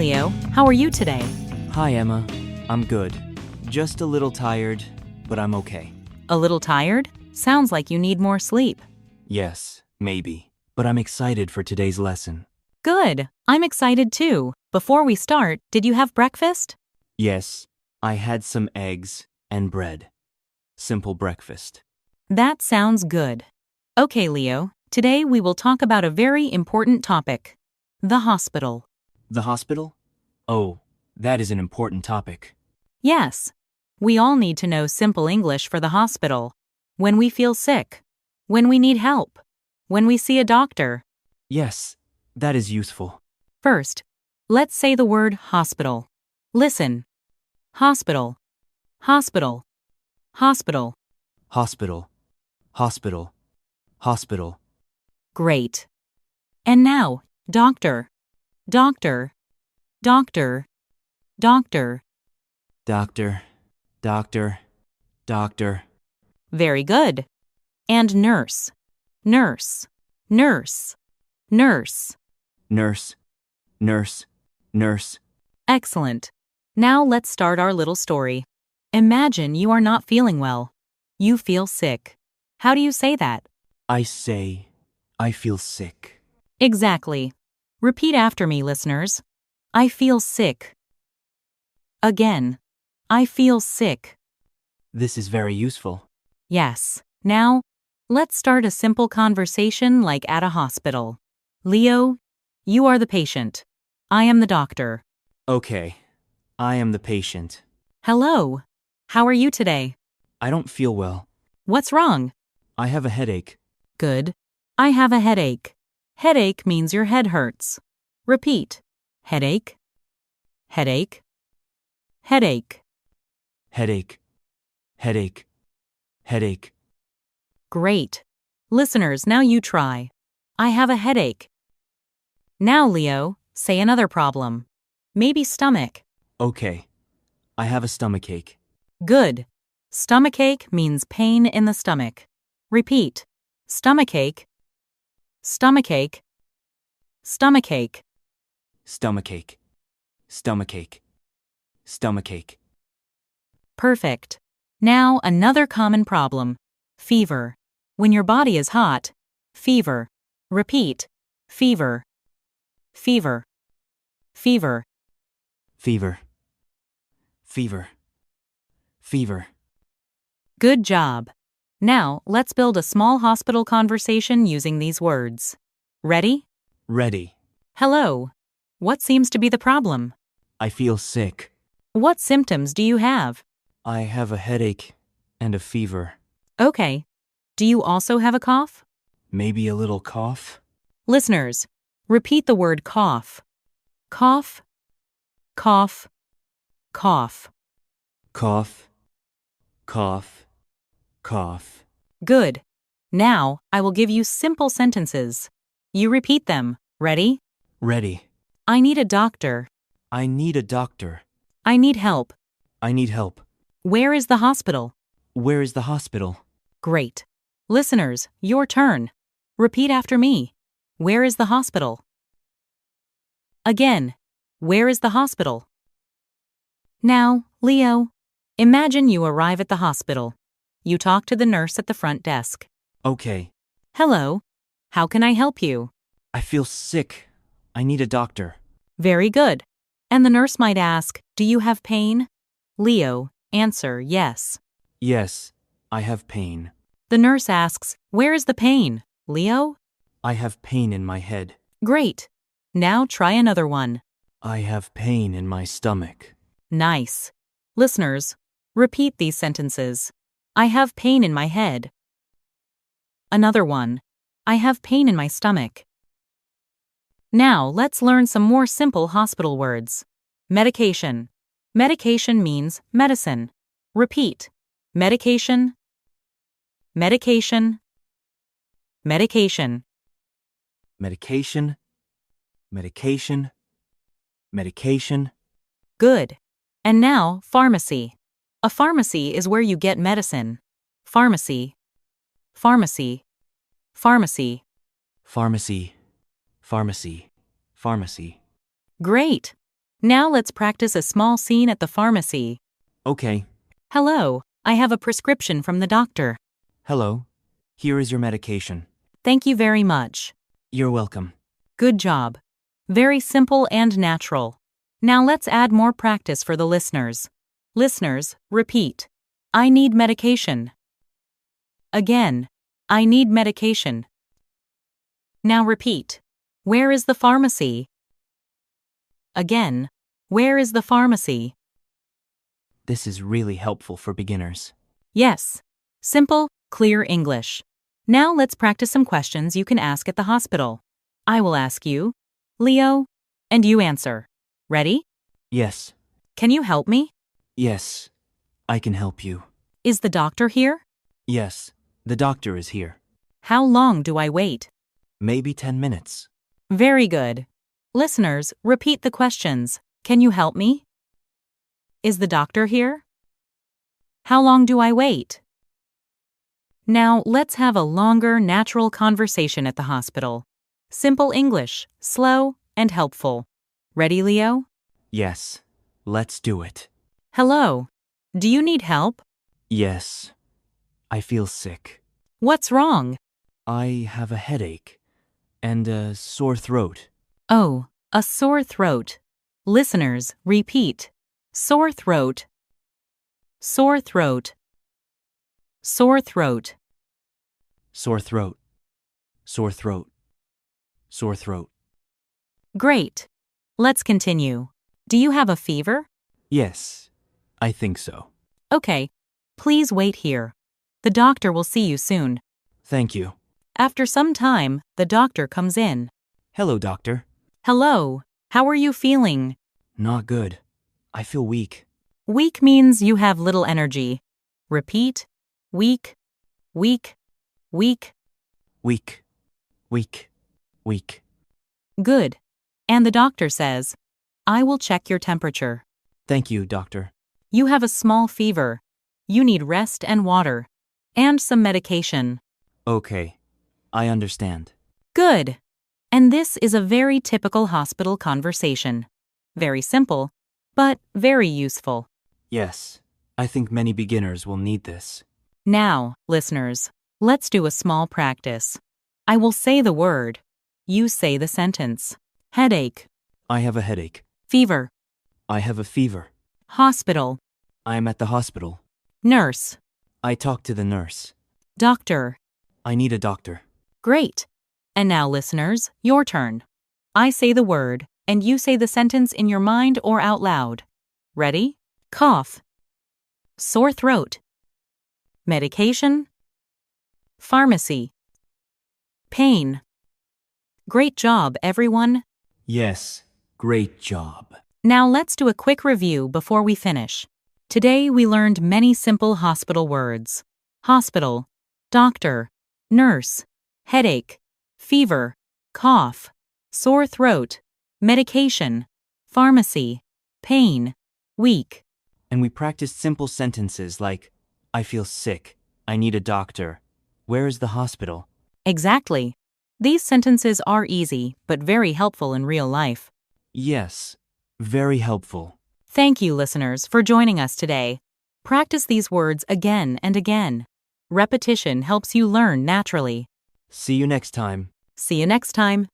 Leo. How are you today? Hi, Emma. I'm good. Just a little tired, but I'm okay. A little tired? Sounds like you need more sleep. Yes, maybe. But I'm excited for today's lesson. Good. I'm excited too. Before we start, did you have breakfast? Yes, I had some eggs and bread. Simple breakfast. That sounds good. Okay, Leo. Today we will talk about a very important topic. The hospital. The hospital? Oh, that is an important topic. Yes. We all need to know simple English for the hospital. When we feel sick. When we need help. When we see a doctor. Yes, that is useful. First, let's say the word hospital. Listen. Hospital. Hospital. Hospital. Hospital. Hospital. Hospital. Great. And now, doctor. Doctor. Doctor. Doctor. Doctor. Doctor. Doctor. Very good. And nurse. Nurse. Nurse. Nurse. Nurse. Nurse. Nurse. Excellent. Now let's start our little story. Imagine you are not feeling well. You feel sick. How do you say that? I say, I feel sick. Exactly. Repeat after me, listeners. I feel sick. Again. I feel sick. This is very useful. Yes. Now, let's start a simple conversation like at a hospital. Leo, you are the patient. I am the doctor. Okay, I am the patient. Hello. How are you today? I don't feel well. What's wrong? I have a headache. Good. I have a headache. Headache means your head hurts. Repeat. Headache. Headache. Headache. Headache. Headache. Headache. Great. Listeners, now you try. I have a headache. Now, Leo, say another problem. Maybe stomach. Okay, I have a stomachache. Good. Stomachache means pain in the stomach. Repeat. Stomachache. Stomachache. Stomachache. Stomachache. Stomachache. Stomachache. Perfect. Now, another common problem. Fever. When your body is hot. Fever. Repeat. Fever. Fever. Fever. Fever. Fever. Fever. Good job. Now, let's build a small hospital conversation using these words. Ready? Ready. Hello. What seems to be the problem? I feel sick. What symptoms do you have? I have a headache and a fever. Okay. Do you also have a cough? Maybe a little cough? Listeners, repeat the word cough. Cough. Cough. Cough. Cough. Cough. Cough. Good. Now, I will give you simple sentences. You repeat them. Ready? Ready. I need a doctor. I need a doctor. I need help. I need help. Where is the hospital? Where is the hospital? Great. Listeners, your turn. Repeat after me. Where is the hospital? Again. Where is the hospital? Now, Leo, imagine you arrive at the hospital. You talk to the nurse at the front desk. Okay. Hello. How can I help you? I feel sick. I need a doctor. Very good. And the nurse might ask, do you have pain? Leo, answer yes. Yes, I have pain. The nurse asks, where is the pain? Leo? I have pain in my head. Great. Now try another one. I have pain in my stomach. Nice. Listeners, repeat these sentences. I have pain in my head. Another one. I have pain in my stomach. Now let's learn some more simple hospital words. Medication. Medication means medicine. Repeat. Medication. Medication. Medication. Medication. Medication. Medication. Good. And now, pharmacy. A pharmacy is where you get medicine. Pharmacy. Pharmacy. Pharmacy. Pharmacy. Pharmacy. Pharmacy. Great. Now let's practice a small scene at the pharmacy. Okay. Hello, I have a prescription from the doctor. Hello. Here is your medication. Thank you very much. You're welcome. Good job. Very simple and natural. Now let's add more practice for the listeners. Listeners, repeat. I need medication. Again, I need medication. Now repeat. Where is the pharmacy? Again, where is the pharmacy? This is really helpful for beginners. Yes. Simple, clear English. Now let's practice some questions you can ask at the hospital. I will ask you, Leo, and you answer. Ready? Yes. Can you help me? Yes. I can help you. Is the doctor here? Yes. The doctor is here. How long do I wait? Maybe 10 minutes. Very good. Listeners, repeat the questions. Can you help me? Is the doctor here? How long do I wait? Now let's have a longer, natural conversation at the hospital. Simple English, slow and helpful. Ready, Leo? Yes. Let's do it. Hello. Do you need help? Yes. I feel sick. What's wrong? I have a headache and a sore throat. Oh, a sore throat. Listeners, repeat. Sore throat. Sore throat. Sore throat. Sore throat. Sore throat. Sore throat. Great. Let's continue. Do you have a fever? Yes. I think so. Okay. Please wait here. The doctor will see you soon. Thank you. After some time, the doctor comes in. Hello, doctor. Hello. How are you feeling? Not good. I feel weak. Weak means you have little energy. Repeat. Weak. Weak. Weak. Weak. Weak. Weak. Good. And the doctor says, I will check your temperature. Thank you, doctor. You have a small fever. You need rest and water. And some medication. Okay. I understand. Good. And this is a very typical hospital conversation. Very simple, but very useful. Yes. I think many beginners will need this. Now, listeners, let's do a small practice. I will say the word. You say the sentence. Headache. I have a headache. Fever. I have a fever. Hospital. I am at the hospital. Nurse. I talk to the nurse. Doctor. I need a doctor. Great. And now, listeners, your turn. I say the word, and you say the sentence in your mind or out loud. Ready? Cough. Sore throat. Medication. Pharmacy. Pain. Great job, everyone. Yes. Great job. Now let's do a quick review before we finish. Today we learned many simple hospital words. Hospital, doctor, nurse, headache, fever, cough, sore throat, medication, pharmacy, pain, weak. And we practiced simple sentences like, I feel sick. I need a doctor. Where is the hospital? Exactly. These sentences are easy, but very helpful in real life. Yes. Very helpful. Thank you, listeners, for joining us today. Practice these words again and again. Repetition helps you learn naturally. See you next time. See you next time.